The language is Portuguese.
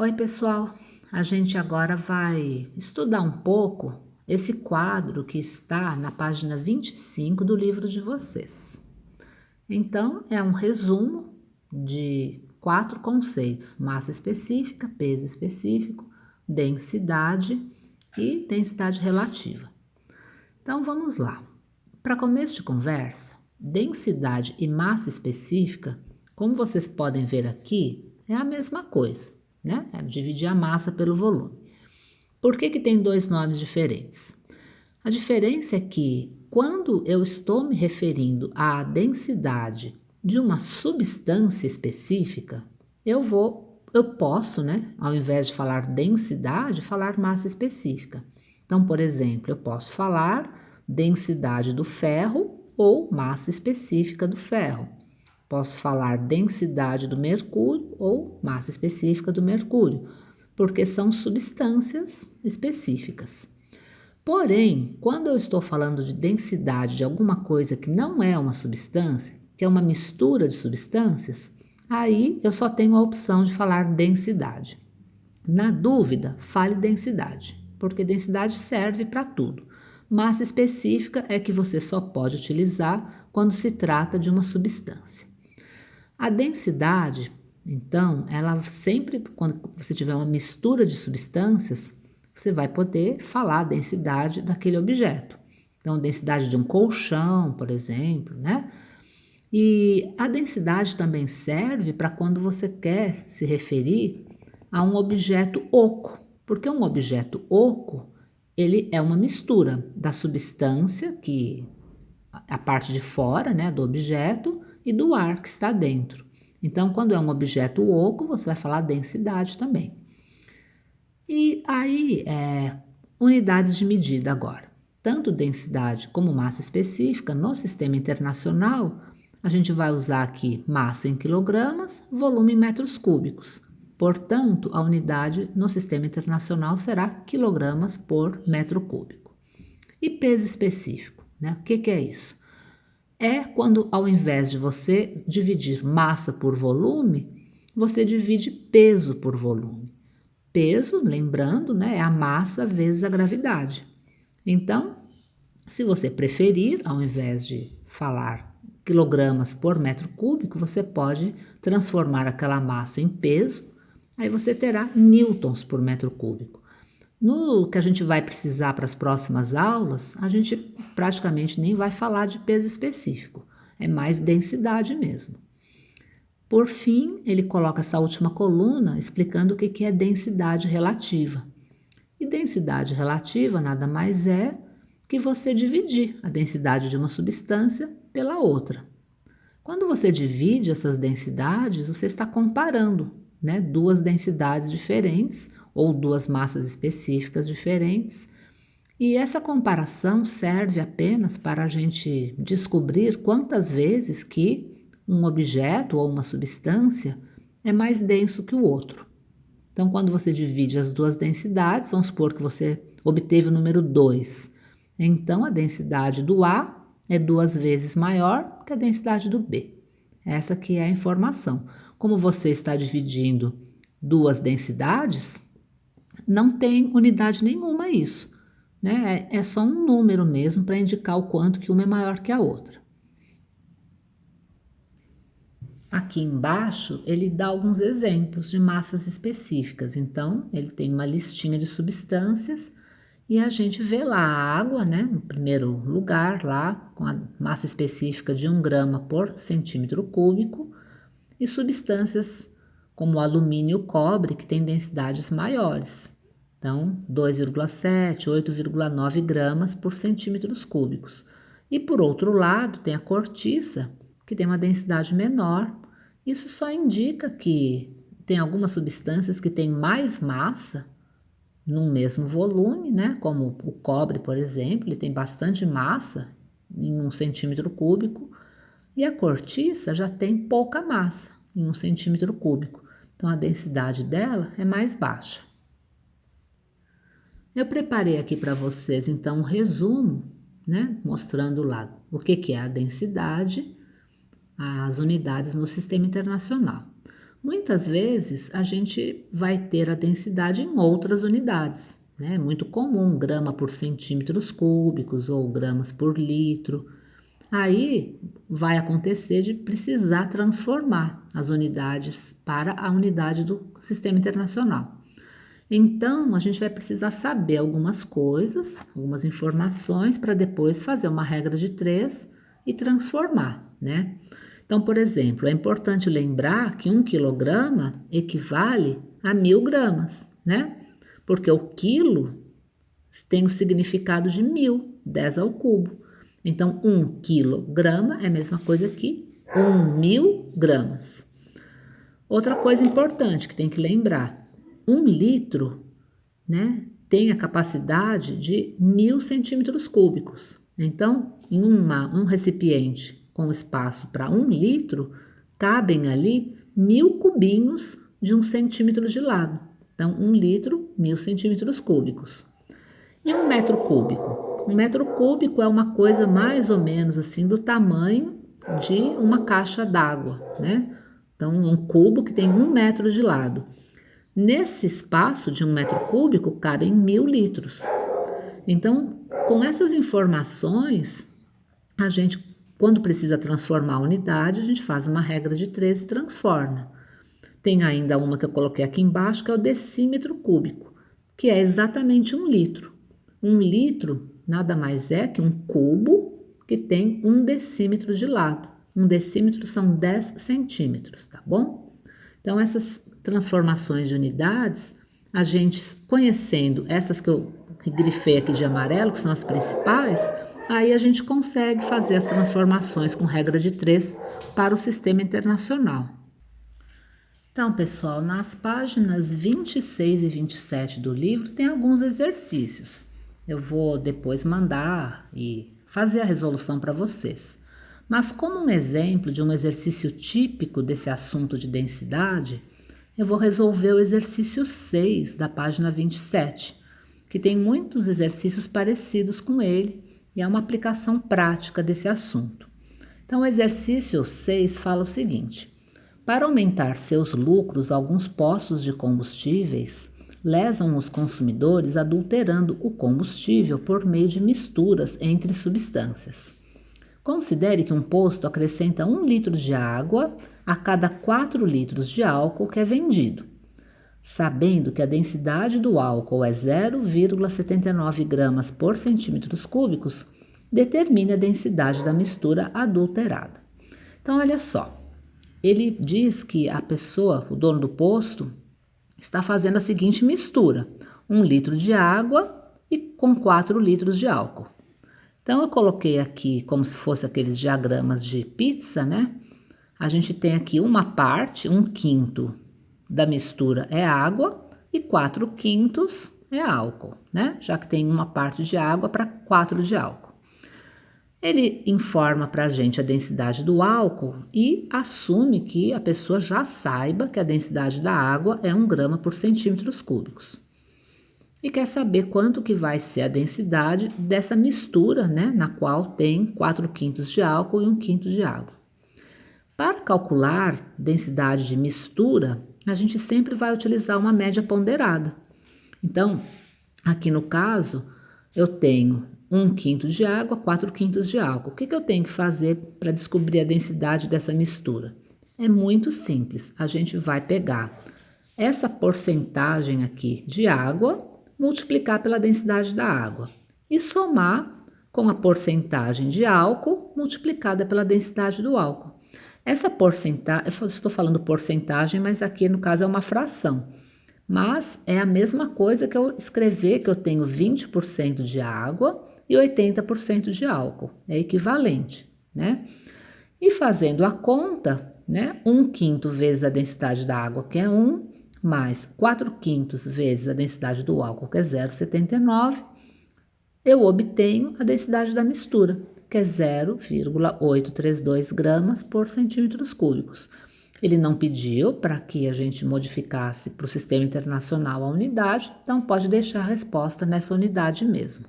Oi, pessoal. A gente agora vai estudar um pouco esse quadro que está na página 25 do livro de vocês. Então, é um resumo de 4 conceitos: massa específica, peso específico, densidade e densidade relativa. Então, vamos lá. Para começo de conversa, densidade e massa específica, como vocês podem ver aqui, é a mesma coisa, né? É dividir a massa pelo volume. Por que tem dois nomes diferentes? A diferença é que quando eu estou me referindo à densidade de uma substância específica, eu posso, né, ao invés de falar densidade, falar massa específica. Então, por exemplo, eu posso falar densidade do ferro ou massa específica do ferro. Posso falar densidade do mercúrio ou massa específica do mercúrio, porque são substâncias específicas. Porém, quando eu estou falando de densidade de alguma coisa que não é uma substância, que é uma mistura de substâncias, aí eu só tenho a opção de falar densidade. Na dúvida, fale densidade, porque densidade serve para tudo. Massa específica é que você só pode utilizar quando se trata de uma substância. A densidade, então, ela sempre, quando você tiver uma mistura de substâncias, você vai poder falar a densidade daquele objeto. Então, densidade de um colchão, por exemplo, né? E a densidade também serve para quando você quer se referir a um objeto oco, porque um objeto oco, ele é uma mistura da substância, que a parte de fora, né, do objeto, e do ar que está dentro. Então, quando é um objeto oco, você vai falar densidade também. E aí, unidades de medida agora. Tanto densidade como massa específica, no sistema internacional, a gente vai usar aqui massa em quilogramas, volume em metros cúbicos. Portanto, a unidade no sistema internacional será quilogramas por metro cúbico. E peso específico, né? O que é isso? É quando, ao invés de você dividir massa por volume, você divide peso por volume. Peso, lembrando, né, é a massa vezes a gravidade. Então, se você preferir, ao invés de falar quilogramas por metro cúbico, você pode transformar aquela massa em peso, aí você terá newtons por metro cúbico. No que a gente vai precisar para as próximas aulas, a gente praticamente nem vai falar de peso específico, é mais densidade mesmo. Por fim, ele coloca essa última coluna explicando o que é densidade relativa. E densidade relativa nada mais é que você dividir a densidade de uma substância pela outra. Quando você divide essas densidades, você está comparando, né, duas densidades diferentes ou duas massas específicas diferentes. E essa comparação serve apenas para a gente descobrir quantas vezes que um objeto ou uma substância é mais denso que o outro. Então, quando você divide as duas densidades, vamos supor que você obteve o número 2. Então, a densidade do A é 2 vezes maior que a densidade do B. Essa aqui é a informação. Como você está dividindo duas densidades, não tem unidade nenhuma isso, né? É só um número mesmo para indicar o quanto que uma é maior que a outra. Aqui embaixo, ele dá alguns exemplos de massas específicas. Então, ele tem uma listinha de substâncias e a gente vê lá a água, né, no primeiro lugar, lá com a massa específica de 1 grama por centímetro cúbico, e substâncias como o alumínio e o cobre, que têm densidades maiores. Então, 2,7, 8,9 gramas por centímetros cúbicos. E por outro lado, tem a cortiça, que tem uma densidade menor. Isso só indica que tem algumas substâncias que têm mais massa num mesmo volume, né? Como o cobre, por exemplo, ele tem bastante massa em 1 centímetro cúbico, e a cortiça já tem pouca massa em 1 centímetro cúbico. Então, a densidade dela é mais baixa. Eu preparei aqui para vocês, então, um resumo, né? Mostrando lá o que é a densidade, as unidades no sistema internacional. Muitas vezes a gente vai ter a densidade em outras unidades, né? É muito comum, grama por centímetros cúbicos ou gramas por litro. Aí vai acontecer de precisar transformar as unidades para a unidade do Sistema Internacional. Então, a gente vai precisar saber algumas coisas, algumas informações, para depois fazer uma regra de 3 e transformar, né? Então, por exemplo, é importante lembrar que 1 quilograma equivale a 1.000 gramas, né? Porque o quilo tem o significado de 1.000, 10 ao cubo. Então, 1 quilograma é a mesma coisa que 1.000 gramas. Outra coisa importante que tem que lembrar, 1 litro, né, tem a capacidade de 1.000 centímetros cúbicos. Então, em um recipiente com espaço para 1 litro, cabem ali 1.000 cubinhos de 1 centímetro de lado. Então, 1 litro, 1.000 centímetros cúbicos. E 1 metro cúbico? 1 metro cúbico é uma coisa mais ou menos assim do tamanho de uma caixa d'água, né? Então, um cubo que tem 1 metro de lado. Nesse espaço de 1 metro cúbico cabem 1.000 litros. Então, com essas informações, a gente, quando precisa transformar a unidade, a gente faz uma regra de 3 e transforma. Tem ainda uma que eu coloquei aqui embaixo, que é o decímetro cúbico, que é exatamente 1 litro. 1 litro nada mais é que um cubo que tem 1 decímetro de lado. 1 decímetro são 10 centímetros, tá bom? Então, essas transformações de unidades, a gente conhecendo essas que eu grifei aqui de amarelo, que são as principais, aí a gente consegue fazer as transformações com regra de 3 para o Sistema Internacional. Então, pessoal, nas páginas 26 e 27 do livro tem alguns exercícios. Eu vou depois mandar e fazer a resolução para vocês. Mas como um exemplo de um exercício típico desse assunto de densidade, eu vou resolver o exercício 6 da página 27, que tem muitos exercícios parecidos com ele e é uma aplicação prática desse assunto. Então, o exercício 6 fala o seguinte: para aumentar seus lucros, alguns postos de combustíveis lesam os consumidores adulterando o combustível por meio de misturas entre substâncias. Considere que um posto acrescenta 1 litro de água a cada 4 litros de álcool que é vendido. Sabendo que a densidade do álcool é 0,79 gramas por centímetros cúbicos, determine a densidade da mistura adulterada. Então, olha só, ele diz que a pessoa, o dono do posto, está fazendo a seguinte mistura: 1 litro de água e com 4 litros de álcool. Então, eu coloquei aqui como se fosse aqueles diagramas de pizza, né? A gente tem aqui uma parte, 1/5 da mistura é água e 4/5 é álcool, né? Já que tem uma parte de água para 4 de álcool. Ele informa para a gente a densidade do álcool e assume que a pessoa já saiba que a densidade da água é 1 grama por centímetros cúbicos. E quer saber quanto que vai ser a densidade dessa mistura, né, na qual tem 4/5 de álcool e 1/5 de água. Para calcular densidade de mistura, a gente sempre vai utilizar uma média ponderada. Então, aqui no caso, eu tenho 1/5 de água, 4/5 de álcool. O que eu tenho que fazer para descobrir a densidade dessa mistura? É muito simples. A gente vai pegar essa porcentagem aqui de água, multiplicar pela densidade da água e somar com a porcentagem de álcool multiplicada pela densidade do álcool. Essa porcentagem, eu estou falando porcentagem, mas aqui no caso é uma fração. Mas é a mesma coisa que eu escrever que eu tenho 20% de água e 80% de álcool. É equivalente, né? E fazendo a conta, né? 1/5 vezes a densidade da água, que é 1, mais 4/5 vezes a densidade do álcool, que é 0,79, eu obtenho a densidade da mistura, que é 0,832 gramas por centímetros cúbicos. Ele não pediu para que a gente modificasse para o Sistema Internacional a unidade, então pode deixar a resposta nessa unidade mesmo.